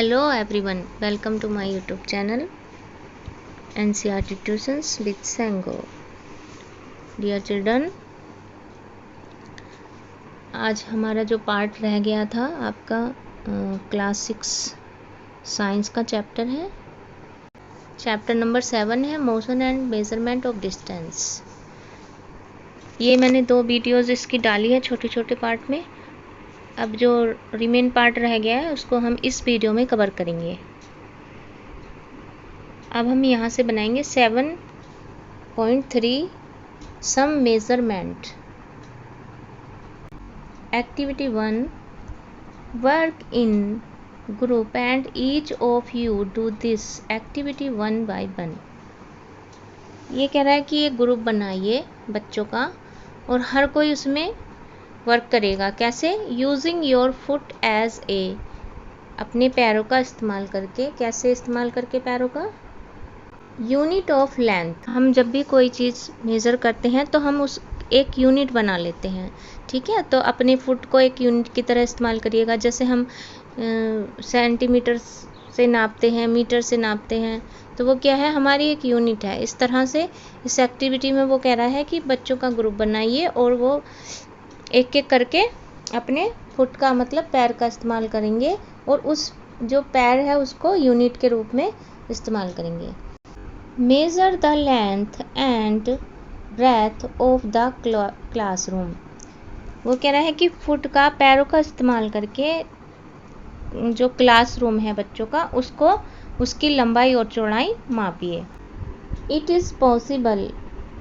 Hello everyone, welcome to my YouTube channel NCERT Tuitions with Sango. Dear children, आज हमारा जो part रह गया था आपका क्लास 6 साइंस का चैप्टर है। चैप्टर नंबर 7 है motion and measurement of distance. ये मैंने 2 वीडियोस इसकी डाली है छोटे छोटे पार्ट में। अब जो रिमेन पार्ट रह गया है उसको हम इस वीडियो में कवर करेंगे। अब हम यहाँ से बनाएंगे 7.3 some measurement. Activity 1, work in group and each of you do this activity 1 by 1। ये कह रहा है कि एक ग्रुप बनाइए बच्चों का और हर कोई उसमें वर्क करेगा। कैसे? Using your foot as a, अपने पैरों का इस्तेमाल करके। कैसे इस्तेमाल करके पैरों का? Unit of length. हम जब भी कोई चीज़ मेज़र करते हैं तो हम उस एक यूनिट बना लेते हैं, ठीक है। तो अपने फुट को एक यूनिट की तरह इस्तेमाल करिएगा। जैसे हम सेंटीमीटर से नापते हैं, मीटर से नापते हैं, तो वो क्या है, हमारी एक यूनिट है। इस तरह से इस एक्टिविटी में वो कह रहा है कि बच्चों का ग्रुप बनाइए और वो एक एक करके अपने फुट का मतलब पैर का इस्तेमाल करेंगे और उस जो पैर है उसको यूनिट के रूप में इस्तेमाल करेंगे। Measure the length and breadth of the classroom. वो कह रहा है कि फुट का, पैरों का इस्तेमाल करके जो क्लासरूम है बच्चों का उसको, उसकी लंबाई और चौड़ाई मापिए। इट इज़ पॉसिबल,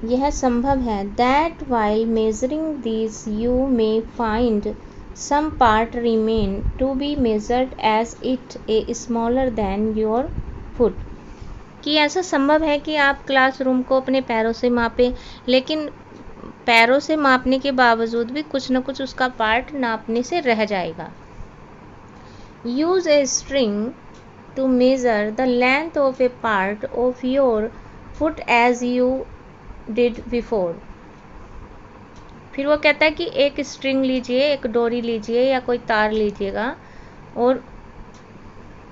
यह संभव है, that while measuring this you may find some part remain to be measured as it a smaller than your foot. कि ऐसा संभव है कि आप क्लासरूम को अपने पैरों से मापें, लेकिन पैरों से मापने के बावजूद भी कुछ न कुछ उसका पार्ट नापने से रह जाएगा। Use a string to measure the length of a part of your foot as you did before. फिर वो कहता है कि एक स्ट्रिंग लीजिए, एक डोरी लीजिए या कोई तार लीजिएगा और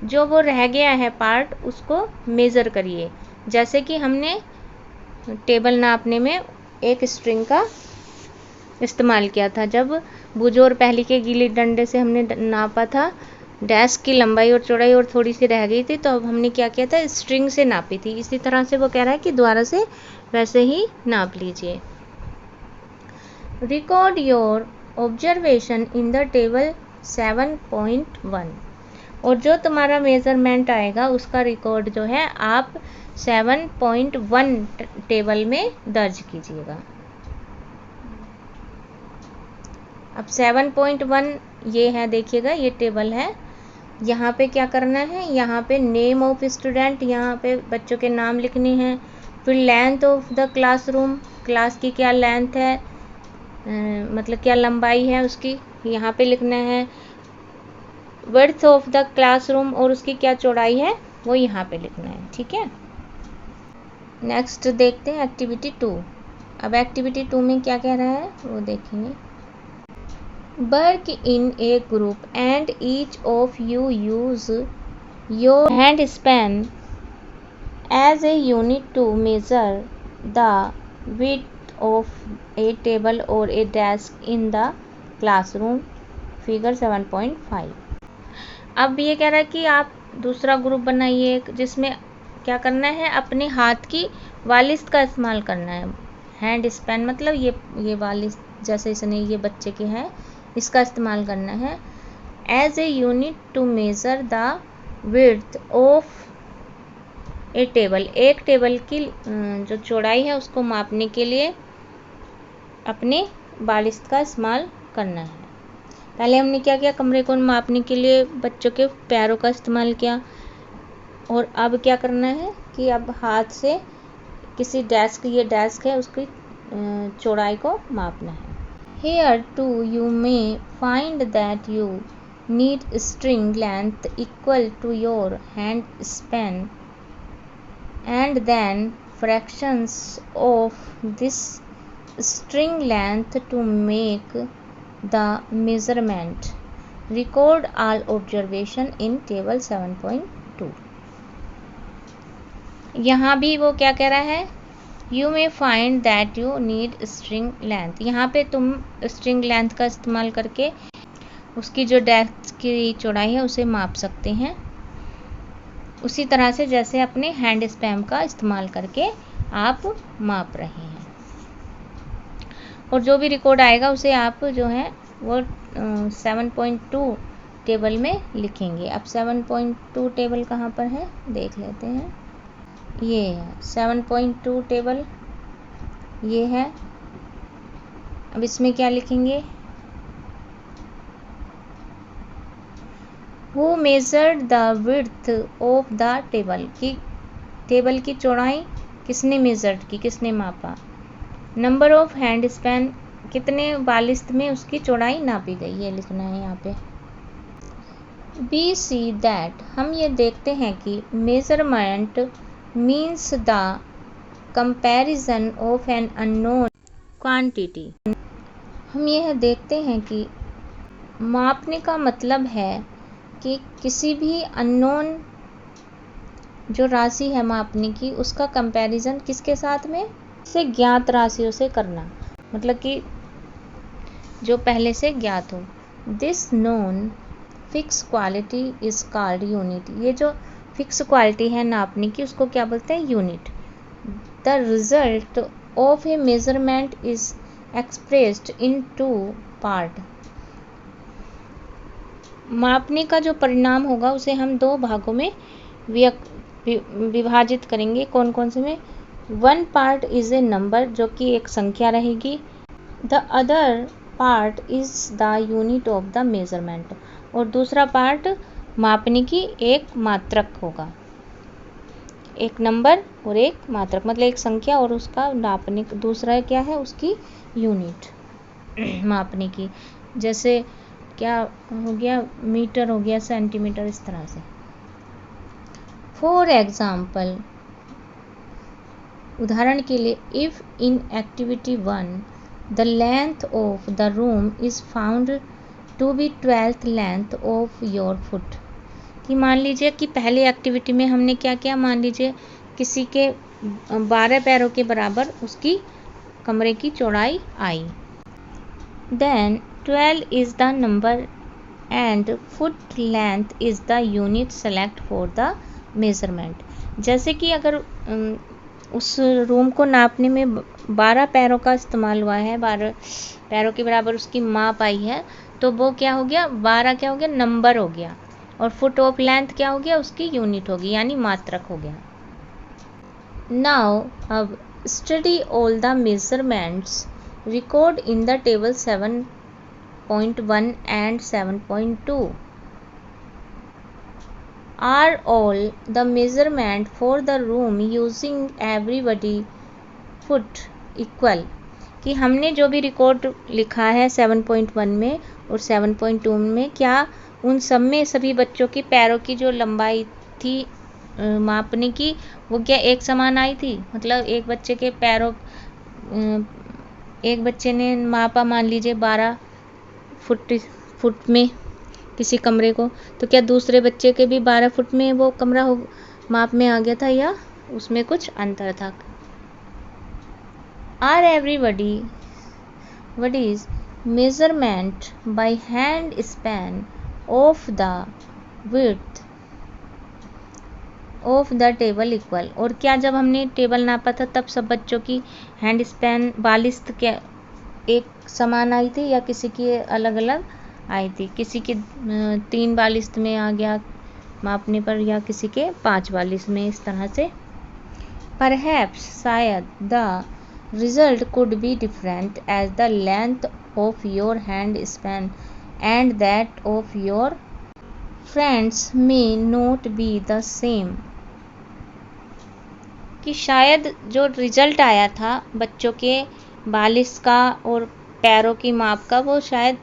जो वो रह गया है पार्ट उसको मेज़र करिए। जैसे कि हमने टेबल नापने में एक स्ट्रिंग का इस्तेमाल किया था। जब बुझो और पहली के गीले डंडे से हमने नापा था डेस्क की लंबाई और चौड़ाई और थोड़ी सी रह गई थी, तो अब हमने क्या किया था, स्ट्रिंग से नापी थी। इसी तरह से वो कह रहा है कि दोबारा से वैसे ही नाप लीजिए। Record your observation in the table 7.1। और जो तुम्हारा मेजरमेंट आएगा उसका रिकॉर्ड जो है आप 7.1 टेबल में दर्ज कीजिएगा। अब 7.1 ये है, देखिएगा ये टेबल है। यहाँ पे क्या करना है, यहाँ पे नेम ऑफ स्टूडेंट, यहाँ पे बच्चों के नाम लिखने हैं। फिर length of the classroom, class की क्या लेंथ है, मतलब क्या लंबाई है उसकी, यहाँ पे लिखना है। विड्थ ऑफ द क्लासरूम, और उसकी क्या चौड़ाई है वो यहाँ पे लिखना है, ठीक है। नेक्स्ट देखते हैं एक्टिविटी 2। अब एक्टिविटी 2 में क्या कह रहा है वो देखेंगे। Work in a group and each of you use your hand span as a unit to measure the width of a table और a desk in the classroom, figure 7.5। अब ये कह रहा है कि आप दूसरा ग्रुप बनाइए जिसमें क्या करना है, अपने हाथ की वालिस्ट का इस्तेमाल करना है। हैंड स्पैन मतलब ये वालिस्ट, जैसे इसने ये बच्चे के हैं, इसका इस्तेमाल करना है। As a unit to measure the width of a table, एक टेबल की जो चौड़ाई है उसको मापने के लिए अपने वालिस्ट का इस्तेमाल करना है। पहले हमने क्या किया, कमरे को मापने के लिए बच्चों के पैरों का इस्तेमाल किया, और अब क्या करना है कि अब हाथ से किसी डेस्क, ये डेस्क है, उसकी चौड़ाई को मापना है। Here too you may find that you need string length equal to your hand span and then fractions of this string length to make the measurement। Record all observation in table 7.2। यहाँ भी वो क्या कह रहा है, you may find that you need string length. यहाँ पे तुम स्ट्रिंग लेंथ का इस्तेमाल करके उसकी जो डेप्थ की चौड़ाई है उसे माप सकते हैं, उसी तरह से जैसे अपने हैंड स्पैम का इस्तेमाल करके आप माप रहे हैं। और जो भी रिकॉर्ड आएगा उसे आप जो है वो 7.2 टेबल में लिखेंगे। अब 7.2 टेबल कहाँ पर है देख लेते हैं। ये है 7.2 टेबल, ये है। अब इसमें क्या लिखेंगे, Who measured the width of the table, कि टेबल की चौड़ाई किसने मेजर्ड की, किसने मापा। नंबर ऑफ हैंड स्पैन, कितने बालिस्त में उसकी चौड़ाई नापी गई, ये लिखना है यहाँ पे। We see that, हम ये देखते हैं कि measurement means the comparison of an unknown quantity. हम यह देखते हैं कि मापने का मतलब है कि किसी भी अननोन जो राशि है मापने की, उसका कंपैरिजन किसके साथ में, से ज्ञात राशियों से करना, मतलब कि जो पहले से ज्ञात हो। This known fix quality is called unit. ये जो फिक्स क्वालिटी है नापने की उसको क्या बोलते हैं, unit. The result of A measurement is expressed in 2 part. मापने का जो परिणाम होगा उसे हम 2 भागों में विभाजित करेंगे। कौन कौन से में, 1 पार्ट इज ए नंबर, जो कि एक संख्या रहेगी। The other part is the unit of the measurement, और दूसरा पार्ट मापने की एक मात्रक होगा। एक नंबर और एक मात्रक, मतलब एक संख्या और उसका नापने, दूसरा क्या है उसकी यूनिट मापने की। जैसे क्या हो गया, मीटर हो गया, सेंटीमीटर, इस तरह से। फॉर एग्जाम्पल, उदाहरण के लिए, if in activity 1 the length of the room is found to be 12th length of your foot. कि मान लीजिए कि पहले एक्टिविटी में हमने क्या किया, मान लीजिए किसी के 12 पैरों के बराबर उसकी कमरे की चौड़ाई आई। Then 12 is the number and foot length is the unit select for the measurement। जैसे कि अगर उस रूम को नापने में 12 पैरों का इस्तेमाल हुआ है, 12 पैरों के बराबर उसकी माप आई है, तो वो क्या हो गया, 12 क्या हो गया, नंबर हो गया, और फुट ऑफ लेंथ क्या हो गया, उसकी यूनिट होगी, यानी मात्रक हो गया। नाउ अब study all the measurements record in the table 7.1 and 7.2 are all the measurement for the room using everybody foot equal। कि हमने जो भी रिकॉर्ड लिखा है 7.1 में और 7.2 में, क्या उन सब में सभी बच्चों की पैरों की जो लंबाई थी मापने की, वो क्या एक समान आई थी। मतलब एक बच्चे के पैरों, एक बच्चे ने मापा मान लीजिए 12 फुट में किसी कमरे को, तो क्या दूसरे बच्चे के भी 12 फुट में वो कमरा माप में आ गया था, या उसमें कुछ अंतर था। Are everybody what is measurement by hand span of the width of the table equal. और क्या जब हमने टेबल नापा था तब सब बच्चों की हैंड स्पैन बालिस्त क्या एक समान आई थी, या किसी की अलग अलग आई थी। किसी की 3 बालिस्त में आ गया मापने पर, या किसी के 5 बालिस्त में, इस तरह से। परहैप्स शायद the result could be different as the length of your hand span and that of your friends may not be the same. कि शायद जो रिजल्ट आया था बच्चों के बालिश का और पैरों की माप का, वो शायद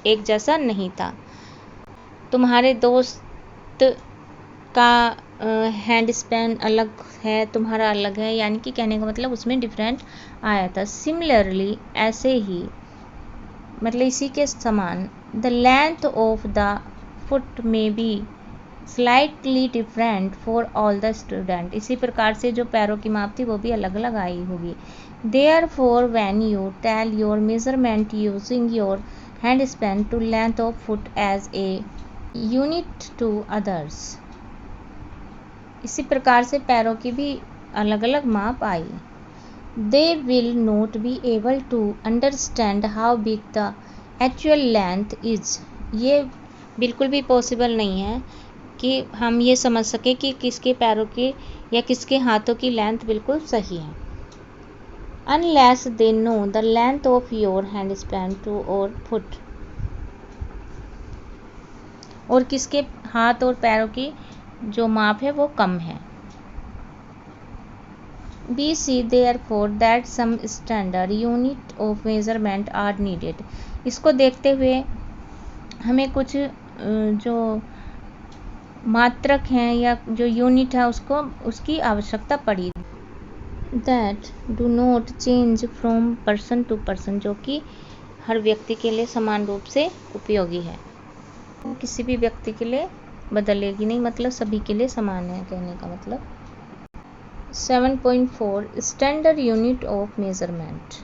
एक जैसा नहीं था। तुम्हारे दोस्त का हैंड स्पैन अलग है, तुम्हारा अलग है, यानी कि कहने का मतलब उसमें डिफरेंट आया था। सिमिलरली, ऐसे ही, मतलब इसी के समान, The length of the foot may be slightly different for all the student. इसी प्रकार से जो पैरों की माप थी वो भी अलग अलग आई होगी. Therefore, when you tell your measurement using your hand span to length of foot as a unit to others. इसी प्रकार से पैरों की भी अलग अलग माप आई. They will not be able to understand how big the actual length is. ये बिल्कुल भी पॉसिबल नहीं है कि हम ये समझ सके कि किसके पैरों की या किसके हाथों की लेंथ बिल्कुल सही है. Unless they know the length of your hand span to or foot. और किसके हाथ और पैरों की जो माप है वो कम है. We see therefore that some standard unit of measurement are needed. इसको देखते हुए हमें कुछ जो मात्रक हैं या जो यूनिट है उसकी आवश्यकता पड़ी. That do not change from person to person, जो कि हर व्यक्ति के लिए समान रूप से उपयोगी है. किसी भी व्यक्ति के लिए बदलेगी नहीं, मतलब सभी के लिए समान है कहने का मतलब. 7.4 स्टैंडर्ड यूनिट ऑफ मेजरमेंट.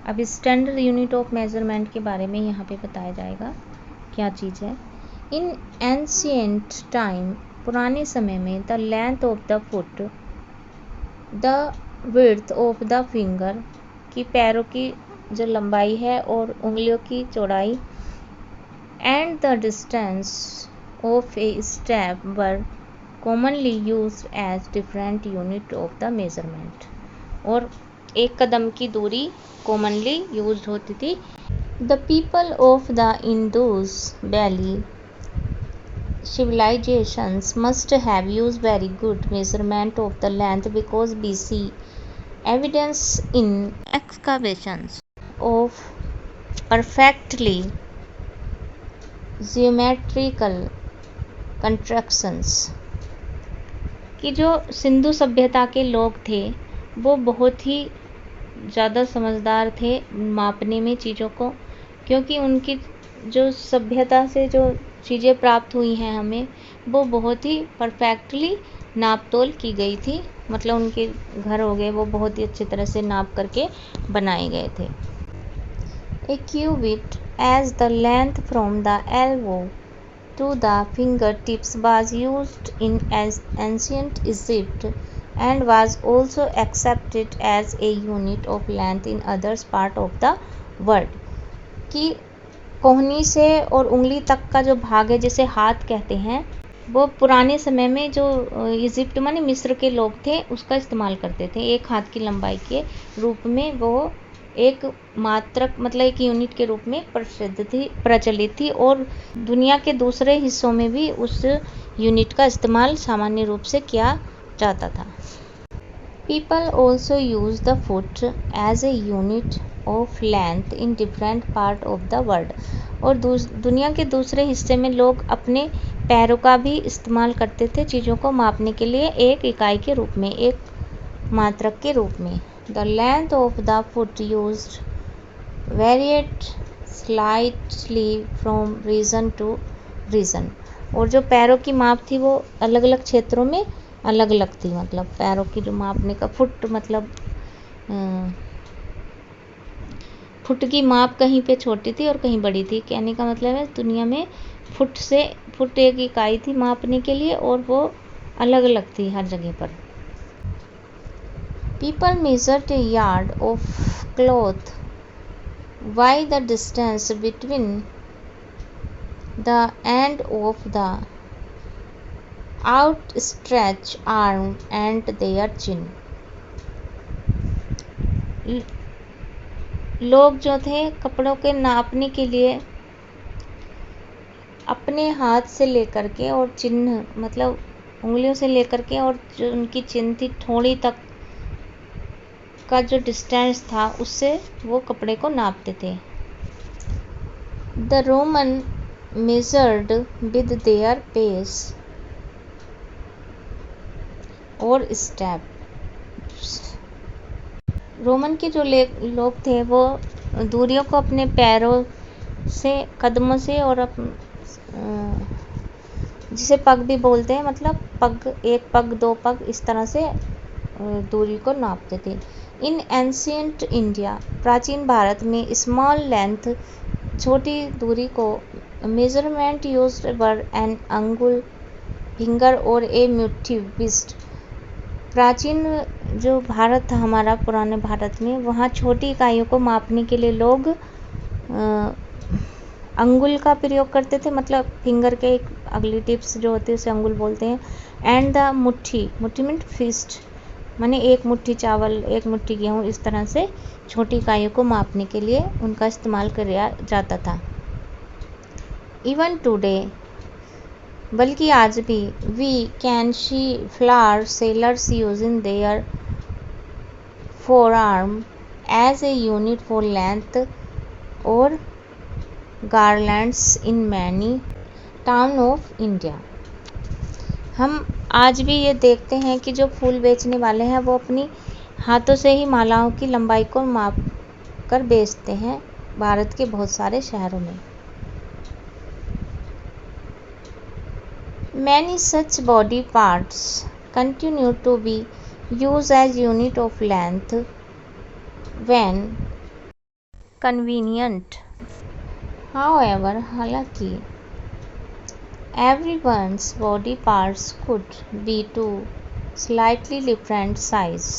अब स्टैंडर्ड यूनिट ऑफ मेजरमेंट के बारे में यहाँ पे बताया जाएगा क्या चीज़ है. इन एंशिएंट टाइम, पुराने समय में, the length of the foot, the width of the finger, की पैरों की जो लंबाई है और उंगलियों की चौड़ाई, and the distance of a step were commonly used as different unit of the measurement. और एक कदम की दूरी commonly used होती थी. The people of the Indus Valley civilizations must have used very good measurement of the length because we see evidence in excavations of perfectly geometrical constructions. कि जो सिंधु सभ्यता के लोग थे वो बहुत ही ज़्यादा समझदार थे मापने में चीज़ों को, क्योंकि उनकी जो सभ्यता से जो चीज़ें प्राप्त हुई हैं हमें, वो बहुत ही परफेक्टली नाप तोल की गई थी. मतलब उनके घर हो गए वो बहुत ही अच्छी तरह से नाप करके बनाए गए थे. A cubit as the length from the elbow to the fingertips was used in ancient Egypt and was also accepted as a unit of length in other parts of the world. कि कोहनी से और उंगली तक का जो भाग है जिसे हाथ कहते हैं, वो पुराने समय में जो इजिप्ट माने मिस्र के लोग थे उसका इस्तेमाल करते थे. एक हाथ की लंबाई के रूप में वो एक मात्रक मतलब एक यूनिट के रूप में प्रचलित थी और दुनिया के दूसरे हिस्सों में भी उस यूनिट का इस्तेमाल सामान्य रूप से किया जाता था. People also use the foot as a unit of length in different part of the world. और दुनिया के दूसरे हिस्से में लोग अपने पैरों का भी इस्तेमाल करते थे चीज़ों को मापने के लिए एक इकाई के रूप में, एक मात्रक के रूप में. The length of the foot used varied slightly from region to region. और जो पैरों की माप थी वो अलग अलग क्षेत्रों में अलग अलग थी. मतलब पैरों की जो मापने का फुट मतलब फुट की माप कहीं पे छोटी थी और कहीं बड़ी थी. कहने का मतलब है दुनिया में फुट एक इकाई थी मापने के लिए और वो अलग अलग थी हर जगह पर. People measured a yard of cloth by the distance between the end of the outstretched arm and their chin. लोग जो थे कपड़ों के नापने के लिए अपने हाथ से लेकर के और चिन्ह मतलब उंगलियों से लेकर के और जो उनकी चिन्ह थी ठोड़ी तक का जो डिस्टेंस था उससे वो कपड़े को नापते थे. The Roman measured with their pace और स्टेप. रोमन के जो लोग थे वो दूरियों को अपने पैरों से, कदमों से, और जिसे पग भी बोलते हैं, मतलब पग, एक पग, दो पग, इस तरह से दूरी को नापते थे। इन एंशियंट इंडिया, प्राचीन भारत में, स्मॉल लेंथ, छोटी दूरी को मेजरमेंट यूज्ड वर एन अंगुल, फिंगर और ए मुट्ठी बिस्ट। प्राचीन जो भारत था हमारा, पुराने भारत में, वहाँ छोटी इकाइयों को मापने के लिए लोग अंगुल का प्रयोग करते थे, मतलब फिंगर के एक अगली टिप्स जो होती है उसे अंगुल बोलते हैं। एंड द मुट्ठी, मुट्ठी मीन फिस्ट, माने एक मुट्ठी चावल, एक मुट्ठी गेहूँ, इस तरह से छोटी इकाइयों को मापने के लिए उनका इस्तेमाल किया जाता था। इवन टुडे, बल्कि आज भी, we can see flower sellers using their forearm as a unit for length or garlands in many town of India। हम आज भी ये देखते हैं कि जो फूल बेचने वाले हैं वो अपनी हाथों से ही मालाओं की लंबाई को माप कर बेचते हैं भारत के बहुत सारे शहरों में। Many such body parts continue to be used as unit of length when convenient। However, हालांकि everyone's body parts could be to slightly different size।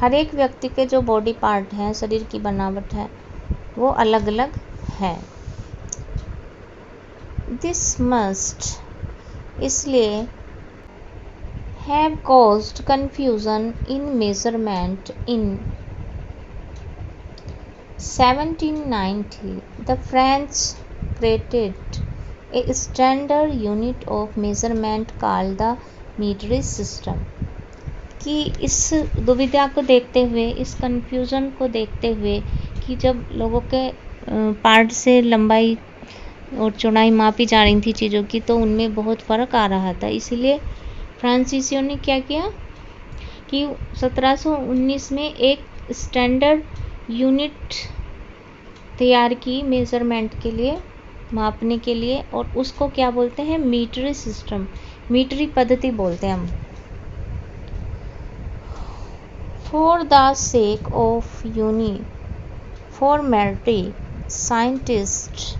हर एक व्यक्ति के जो बॉडी पार्ट हैं, शरीर की बनावट है, वो अलग अलग है। This must, इसलिए, have caused confusion in measurement। In 1790, the French created a standard unit of measurement called the metric system। कि इस दुविधा को देखते हुए, इस कन्फ्यूज़न को देखते हुए कि जब लोगों के पार्ट से लंबाई और चौड़ाई मापी जा रही थी चीज़ों की, तो उनमें बहुत फ़र्क आ रहा था। इसलिए फ्रांसीसियों ने क्या किया कि 1719 में एक स्टैंडर्ड यूनिट तैयार की मेज़रमेंट के लिए, मापने के लिए, और उसको क्या बोलते हैं, मीट्री सिस्टम, मीट्री पद्धति बोलते हैं हम। For the sake of uniformity, scientists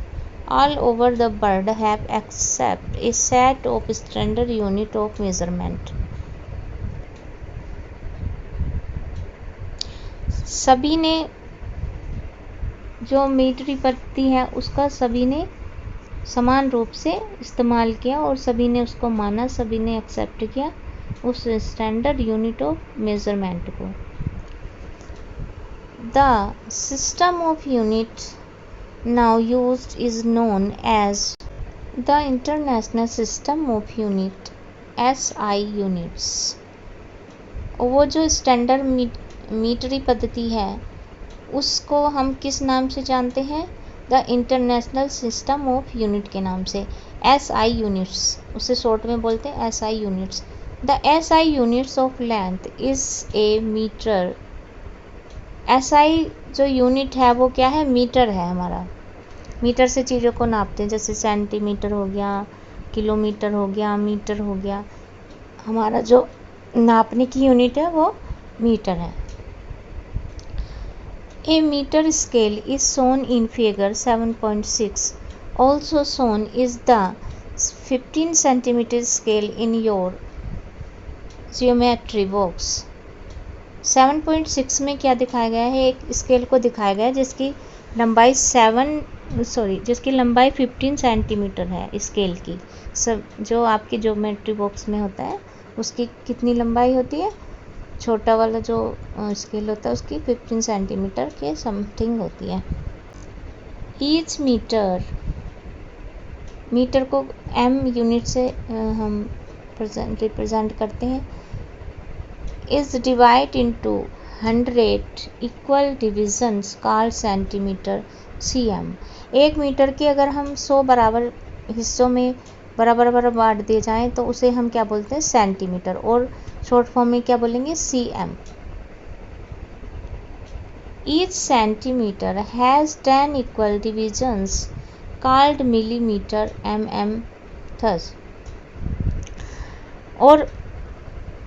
all over the world have accepted a set of standard unit of measurement। सभी ने जो मीट्री पद्धति है उसका सभी ने समान रूप से इस्तेमाल किया और सभी ने उसको माना, सभी ने एक्सेप्ट किया उस स्टैंडर्ड यूनिट ऑफ मेजरमेंट को। The system of unit now used is known as the International System of Unit, SI units। वो जो स्टैंडर्ड मीटरी पद्धति है उसको हम किस नाम से जानते हैं, the international system of unit के नाम से, SI यूनिट्स, उसे शॉर्ट में बोलते हैं SI units. The SI units of length is a metre. SI जो यूनिट है वो क्या है, मीटर है हमारा। मीटर से चीज़ों को नापते हैं, जैसे सेंटीमीटर हो गया, किलोमीटर हो गया, मीटर हो गया। हमारा जो नापने की यूनिट है वो मीटर है। A metre scale is shown in figure 7.6। Also shown is the 15 centimetre scale in your geometry box. 7.6 में क्या दिखाया गया है, एक स्केल को दिखाया गया है जिसकी लंबाई जिसकी लंबाई 15 सेंटीमीटर है स्केल की। सब जो आपकी ज्योमेट्री बॉक्स में होता है उसकी कितनी लंबाई होती है, छोटा वाला जो स्केल होता है उसकी 15 सेंटीमीटर के समथिंग होती है। ईच मीटर को m यूनिट से हम रिप्रेजेंट करते हैं। Is divide into 100 equal divisions called centimetre cm। एक मीटर के अगर हम 100 बराबर हिस्सों में बराबर बांट दिए जाएं तो उसे हम क्या बोलते हैं, सेंटीमीटर, और शॉर्ट फॉर्म में क्या बोलेंगे, cm। Each centimeter has 10 equal divisions called millimeter, mm, thus. और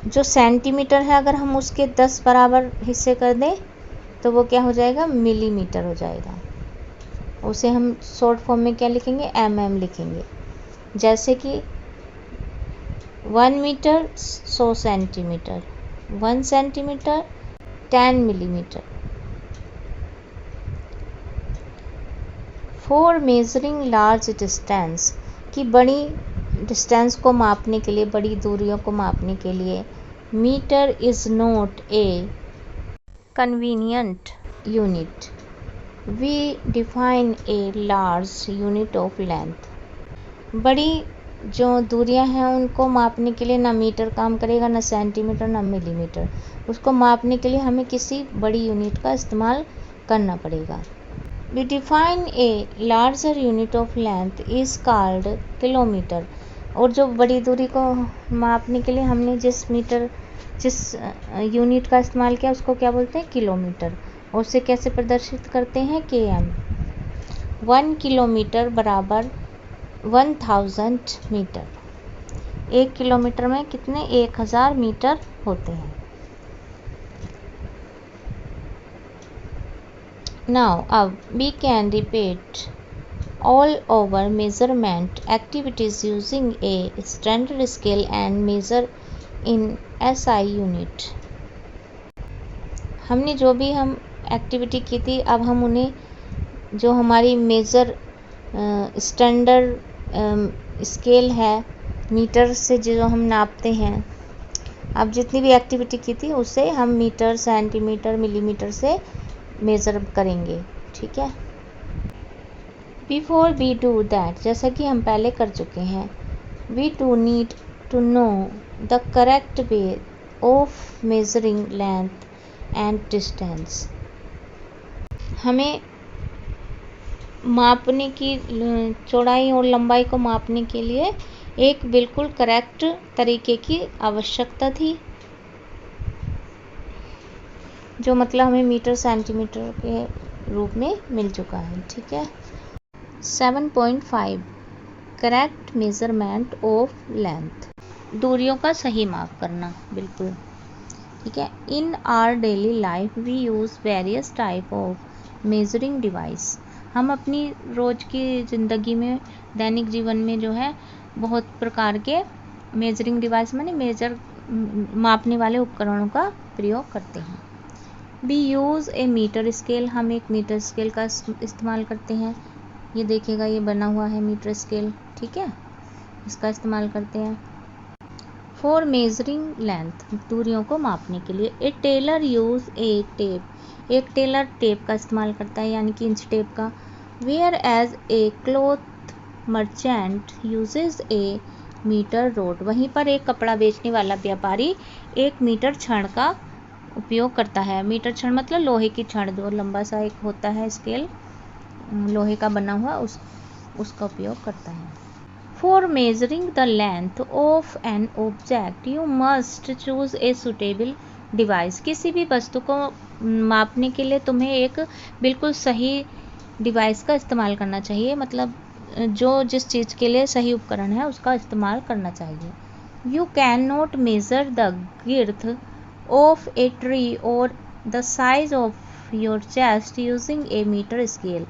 जो सेंटीमीटर है अगर हम उसके 10 बराबर हिस्से कर दें तो वो क्या हो जाएगा, मिलीमीटर हो जाएगा। उसे हम शॉर्ट फॉर्म में क्या लिखेंगे, mm लिखेंगे। जैसे कि 1 metre 100 centimetre, 1 centimetre 10 millimetre. For measuring large distance, कि बड़ी डिस्टेंस को मापने के लिए, बड़ी दूरियों को मापने के लिए, metre is not a convenient unit, we define a large unit of length. बड़ी जो दूरियां हैं उनको मापने के लिए ना मीटर काम करेगा, ना सेंटीमीटर, ना मिलीमीटर। उसको मापने के लिए हमें किसी बड़ी यूनिट का इस्तेमाल करना पड़ेगा। We define a larger unit of length is called kilometre. और जो बड़ी दूरी को मापने के लिए हमने जिस यूनिट का इस्तेमाल किया उसको क्या बोलते हैं, किलोमीटर। और उसे कैसे प्रदर्शित करते हैं, km। 1 किलोमीटर बराबर 1000 मीटर। 1 किलोमीटर में कितने, 1000 मीटर होते हैं। नाउ अब we can repeat all over measurement activities using a standard scale and measure in SI unit। हमने जो भी हम एक्टिविटी की थी, अब हम उन्हें जो हमारी मेज़र स्टैंडर्ड स्केल है, मीटर से जो हम नापते हैं, अब जितनी भी एक्टिविटी की थी उसे हम मीटर, सेंटीमीटर, मिलीमीटर से मेज़र करेंगे, ठीक है। बिफोर वी डू दैट, जैसा कि हम पहले कर चुके हैं, we do need to know the correct way of measuring length and distance. हमें मापने की चौड़ाई और लंबाई को मापने के लिए एक बिल्कुल करेक्ट तरीके की आवश्यकता थी, जो मतलब हमें मीटर सेंटीमीटर के रूप में मिल चुका है, ठीक है। 7.5 करेक्ट मेजरमेंट ऑफ लेंथ, दूरियों का सही माप करना, बिल्कुल ठीक है। In our daily life we use various type of measuring device. हम अपनी रोज़ की ज़िंदगी में, दैनिक जीवन में जो है बहुत प्रकार के मेजरिंग डिवाइस माने मापने वाले उपकरणों का प्रयोग करते हैं। We use a metre scale, हम एक मीटर स्केल का इस्तेमाल करते हैं। ये देखिएगा, ये बना हुआ है मीटर स्केल, ठीक है, इसका इस्तेमाल करते हैं। फॉर मेजरिंग लेंथ, दूरियों को मापने के लिए। A tailor use a tape, एक टेलर टेप का इस्तेमाल करता है, यानी कि इंच टेप का। Whereas a cloth merchant uses a metre rod, वहीं पर एक कपड़ा बेचने वाला व्यापारी एक मीटर छड़ का उपयोग करता है। मीटर छड़ मतलब लोहे की छड़, जो लंबा सा एक होता है स्केल, लोहे का बना हुआ, उसका उपयोग करता है। For measuring the length of an object you must choose a suitable device, किसी भी वस्तु को मापने के लिए तुम्हें एक बिल्कुल सही डिवाइस का इस्तेमाल करना चाहिए, मतलब जो जिस चीज़ के लिए सही उपकरण है उसका इस्तेमाल करना चाहिए। You can not measure the girth of a tree और the size of your chest using a metre scale,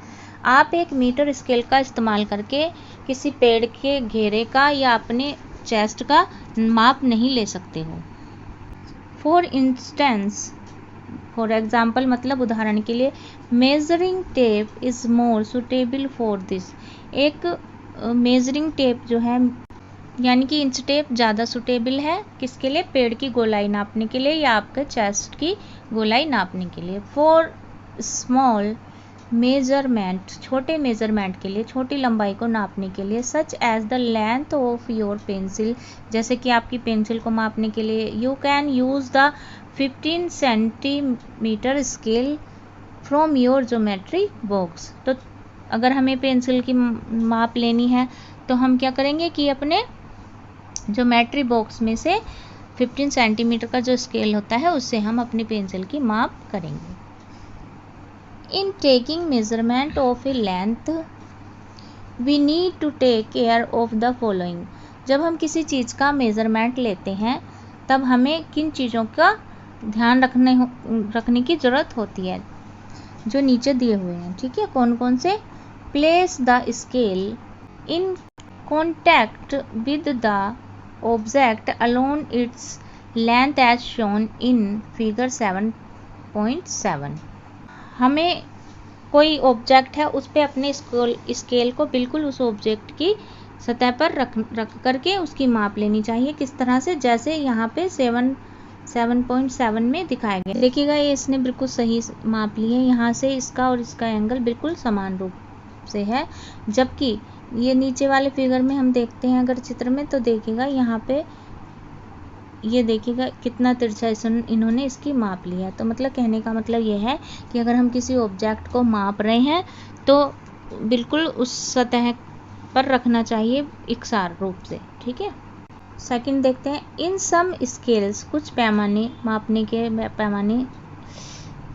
आप एक मीटर स्केल का इस्तेमाल करके किसी पेड़ के घेरे का या अपने चेस्ट का माप नहीं ले सकते हो। फॉर इंस्टेंस, फॉर एग्जाम्पल मतलब उदाहरण के लिए, measuring tape is more suitable for this, एक मेजरिंग टेप जो है यानी कि इंच टेप ज़्यादा सुटेबल है, किसके लिए, पेड़ की गोलाई नापने के लिए या आपके चेस्ट की गोलाई नापने के लिए। फॉर स्मॉल मेजरमेंट, छोटे मेजरमेंट के लिए, छोटी लंबाई को नापने के लिए, such as the length of your pencil, जैसे कि आपकी पेंसिल को मापने के लिए, you can use the 15 centimetre scale from your geometry box. तो अगर हमें पेंसिल की माप लेनी है तो हम क्या करेंगे कि अपने ज्योमेट्री बॉक्स में से 15 सेंटीमीटर का जो स्केल होता है उससे हम अपनी पेंसिल की माप करेंगे। In taking measurement of a length, we need to take care of the following. जब हम किसी चीज़ का मेज़रमेंट लेते हैं तब हमें किन चीज़ों का ध्यान रखने की ज़रूरत होती है, जो नीचे दिए हुए हैं, ठीक है। कौन कौन से? Place the scale in contact with the object along its length as shown in figure 7.7। हमें कोई ऑब्जेक्ट है उस पर अपने स्केल को बिल्कुल उस ऑब्जेक्ट की सतह पर रख करके उसकी माप लेनी चाहिए। किस तरह से? जैसे यहाँ पे 7.7 में दिखाया गया। देखिएगा ये इसने बिल्कुल सही माप ली है। यहाँ से इसका और इसका एंगल बिल्कुल समान रूप से है, जबकि ये नीचे वाले फिगर में हम देखते हैं अगर चित्र में, तो देखिएगा यहाँ पे ये देखिएगा कितना तिरछा इन्होंने इसकी माप लिया। तो मतलब कहने का मतलब ये है कि अगर हम किसी ऑब्जेक्ट को माप रहे हैं तो बिल्कुल उस सतह पर रखना चाहिए इकसार रूप से, ठीक है। सेकंड देखते हैं, इन सम स्केल्स, कुछ पैमाने, मापने के पैमाने,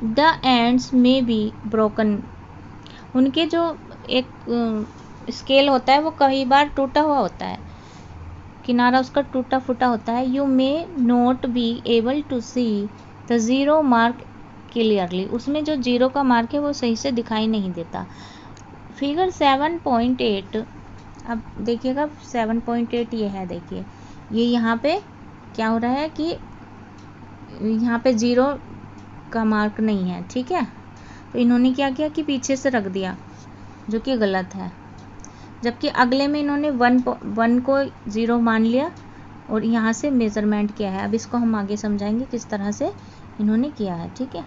द एंड्स में बी ब्रोकन, उनके जो एक स्केल होता है वो कई बार टूटा हुआ होता है, किनारा उसका टूटा फूटा होता है। You may not be able to see the zero mark clearly, उसमें जो जीरो का मार्क है वो सही से दिखाई नहीं देता। फिगर 7.8, अब देखिएगा 7.8 ये है, देखिए ये यहाँ पे क्या हो रहा है कि यहाँ पे ज़ीरो का मार्क नहीं है, ठीक है। तो इन्होंने क्या किया कि पीछे से रख दिया, जो कि गलत है। जबकि अगले में इन्होंने वन को ज़ीरो मान लिया और यहाँ से मेज़रमेंट किया है। अब इसको हम आगे समझाएंगे किस तरह से इन्होंने किया है, ठीक है।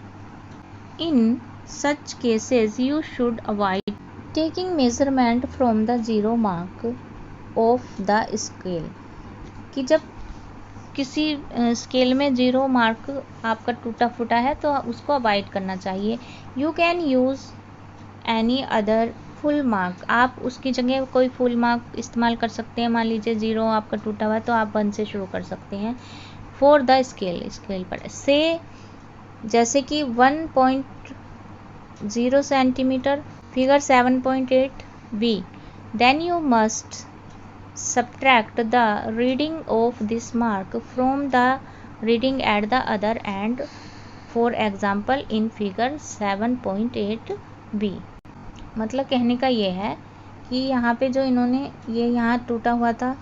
In such cases you should avoid taking measurement from the zero mark of the scale, कि जब किसी स्केल में ज़ीरो मार्क आपका टूटा फूटा है तो उसको अवॉइड करना चाहिए। You can use any other full mark, आप उसकी जगह कोई फुल मार्क इस्तेमाल कर सकते हैं। मान लीजिए ज़ीरो आपका टूटा हुआ है तो आप 1 से शुरू कर सकते हैं। फॉर द स्केल पर से, जैसे कि 1.0 centimetre, figure 7.8 b, then you must subtract the reading of this mark from the reading at the other end, for example in figure 7.8 b। मतलब कहने का ये है कि यहाँ पे जो इन्होंने ये यहाँ टूटा हुआ था,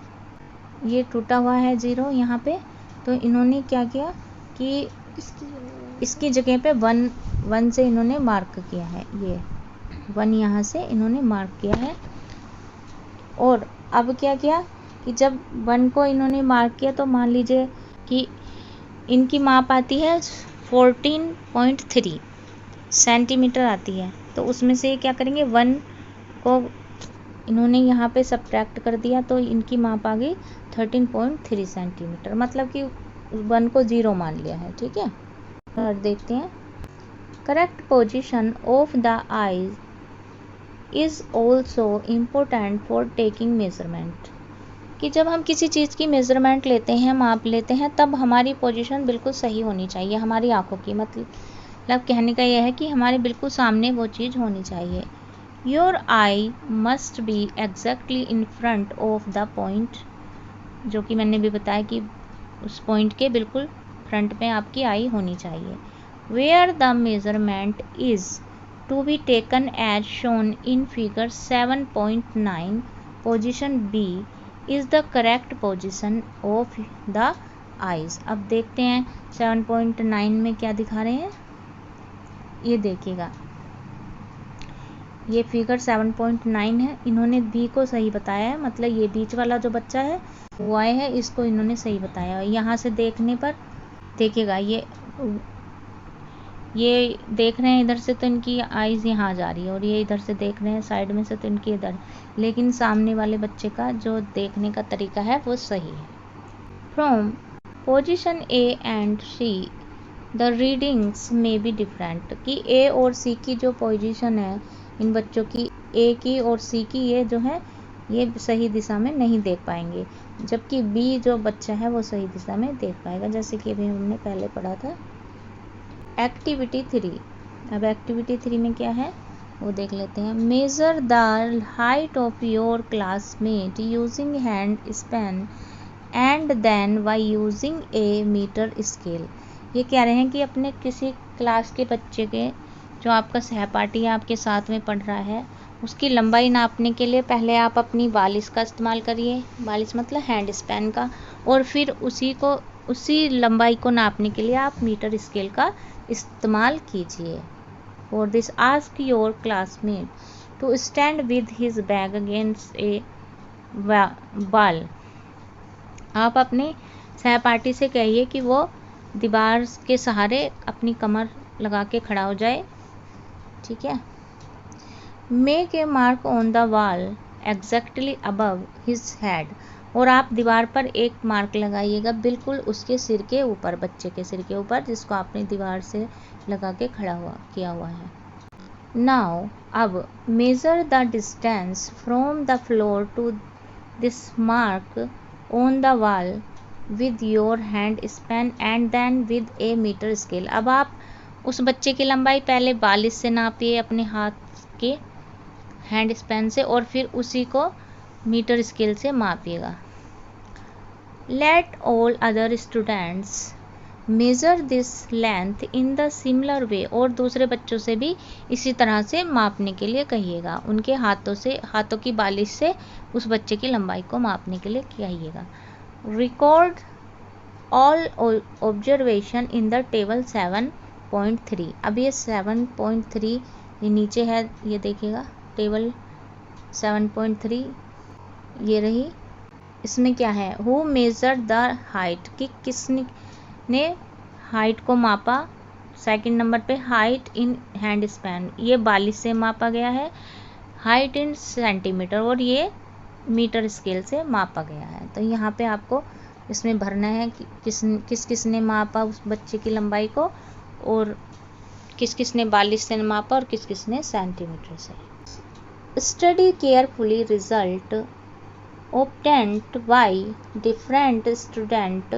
ये टूटा हुआ है ज़ीरो यहाँ पे, तो इन्होंने क्या किया कि इसकी जगह पे वन से इन्होंने मार्क किया है, ये 1 यहाँ से इन्होंने मार्क किया है। और अब क्या किया कि जब 1 को इन्होंने मार्क किया तो मान लीजिए कि इनकी माप आती है 14.3 सेंटीमीटर आती है, तो उसमें से क्या करेंगे 1 को इन्होंने यहाँ पे सब्ट्रैक्ट कर दिया तो इनकी माप आ गई 13.3 सेंटीमीटर, मतलब कि 1 को ज़ीरो मान लिया है, ठीक है। और देखते हैं, correct position of the eyes is also important for taking measurement, कि जब हम किसी चीज़ की मेज़रमेंट लेते हैं, माप लेते हैं, तब हमारी पोजीशन बिल्कुल सही होनी चाहिए हमारी आंखों की। मतलब कहने का यह है कि हमारे बिल्कुल सामने वो चीज़ होनी चाहिए। Your I must be exactly in front of the point, जो कि मैंने भी बताया कि उस पॉइंट के बिल्कुल फ्रंट में आपकी आई होनी चाहिए। Where the measurement is to be taken as shown in figure 7.9, position B is the correct position of the eyes। अब देखते हैं 7.9 में क्या दिखा रहे हैं, ये देखिएगा, ये फिगर 7.9 है, इन्होंने B को सही बताया है, मतलब ये बीच वाला जो बच्चा है Y है, इसको इन्होंने सही बताया। यहाँ से देखने पर देखिएगा, ये देख रहे हैं इधर से तो इनकी आईज यहाँ जा रही है, और ये इधर से देख रहे हैं साइड में से तो इनकी इधर, लेकिन सामने वाले बच्चे का जो देखने का तरीका है वो सही है। From position A and see the readings में बी डिफरेंट, कि ए और सी की जो पोजीशन है इन बच्चों की, ए की और सी की, ये जो है ये सही दिशा में नहीं देख पाएंगे, जबकि बी जो बच्चा है वो सही दिशा में देख पाएगा, जैसे कि अभी हमने पहले पढ़ा था। एक्टिविटी 3, अब एक्टिविटी 3 में क्या है वो देख लेते हैं। Measure the height of your classmate using hand span and then by using a metre scale. ये कह रहे हैं कि अपने किसी क्लास के बच्चे के जो आपका सहपाठी आपके साथ में पढ़ रहा है उसकी लंबाई नापने के लिए पहले आप अपनी बालिश का इस्तेमाल करिए, बालिश मतलब हैंड स्पैन का, और फिर उसी लंबाई को नापने के लिए आप मीटर स्केल का इस्तेमाल कीजिए। For this ask your classmate to stand with his back against a wall. आप अपने सहपाठी से कहिए कि वो दीवार के सहारे अपनी कमर लगा के खड़ा हो जाए, ठीक है। Make a mark on the wall exactly above his head. और आप दीवार पर एक मार्क लगाइएगा बिल्कुल उसके सिर के ऊपर, बच्चे के सिर के ऊपर, जिसको आपने दीवार से लगा के किया हुआ है। नाउ अब measure the distance from the floor to this mark on the wall with your hand span and then with a metre scale. अब आप उस बच्चे की लंबाई पहले बालिश से नापिए अपने हाथ के हैंड स्पैन से, और फिर उसी को मीटर स्केल से मापिएगा। Let all other students measure this length in the similar way. और दूसरे बच्चों से भी इसी तरह से मापने के लिए कहिएगा, उनके हाथों की बालिश से उस बच्चे की लंबाई को मापने के लिए कहिएगा। Record all observation in the table 7.3। अब ये 7.3 ये नीचे है, ये देखिएगा टेबल 7.3 ये रही। इसमें क्या है, हु मेजर द हाइट, कि किसने हाइट को मापा। सेकंड नंबर पे हाइट इन हैंड स्पैन, ये 42 से मापा गया है। हाइट इन सेंटीमीटर, और ये मीटर स्केल से मापा गया है। तो यहाँ पे आपको इसमें भरना है कि किसने मापा उस बच्चे की लंबाई को, और किसने 42 से मापा और किसने सेंटीमीटर से। Study carefully result obtained by different student.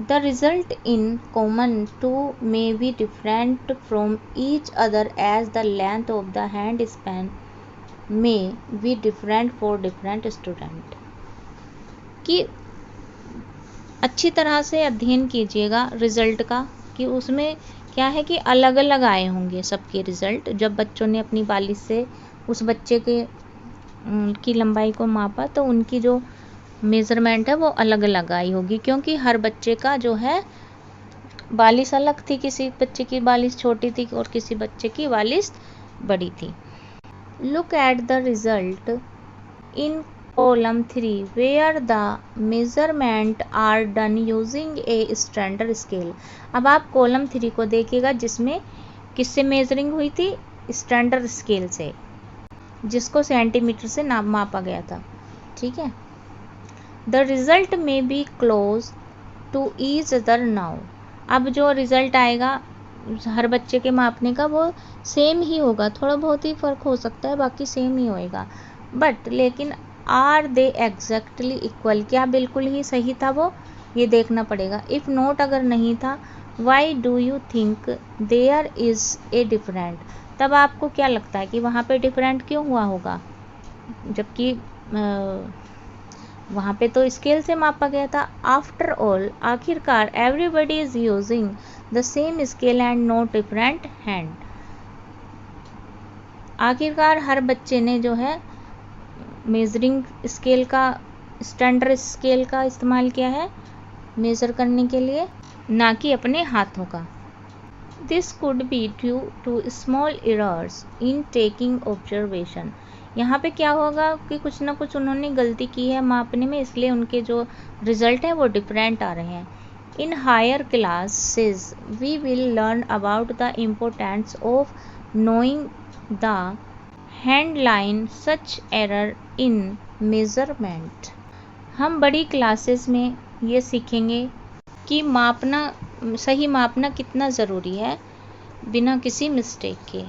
The result in common two may be different from each other as the length of the hand span may be different for different student. कि अच्छी तरह से अध्ययन कीजिएगा result का, कि उसमें क्या है कि अलग अलग आए होंगे सबके रिजल्ट। जब बच्चों ने अपनी बालिश से उस बच्चे की लंबाई को मापा तो उनकी जो मेज़रमेंट है वो अलग अलग आई होगी, क्योंकि हर बच्चे का जो है बालिश अलग थी। किसी बच्चे की बालिश छोटी थी और किसी बच्चे की बालिश बड़ी थी। Look at the result in column 3 where the measurement are done using a standard scale. अब आप कॉलम 3 को देखिएगा जिसमें किससे मेजरिंग हुई थी, स्टैंडर्ड स्केल से, जिसको सेंटीमीटर से मापा गया था, ठीक है। The result may be close to each other now. अब जो रिजल्ट आएगा हर बच्चे के मापने का वो सेम ही होगा, थोड़ा बहुत ही फ़र्क हो सकता है, बाकी सेम ही होएगा। बट लेकिन आर दे एग्जैक्टली इक्वल, क्या बिल्कुल ही सही था वो, ये देखना पड़ेगा। इफ़ नोट, अगर नहीं था, why do you think there is a different. तब आपको क्या लगता है कि वहाँ पे डिफरेंट क्यों हुआ होगा, जबकि वहाँ पे तो स्केल से मापा गया था। आफ्टर ऑल, आखिरकार, everybody is using the same scale and not different hand. आखिरकार हर बच्चे ने जो है मेजरिंग स्केल का, स्टैंडर्ड स्केल का इस्तेमाल किया है मेज़र करने के लिए, ना कि अपने हाथों का। This could be due to small errors in taking observation. यहाँ पे क्या होगा कि कुछ ना कुछ उन्होंने गलती की है मापने में, इसलिए उनके जो रिजल्ट हैं वो डिफरेंट आ रहे हैं। In higher classes we will learn about the importance of knowing the handling such error in measurement. हम बड़ी क्लासेस में ये सीखेंगे कि सही मापना कितना ज़रूरी है बिना किसी मिस्टेक के।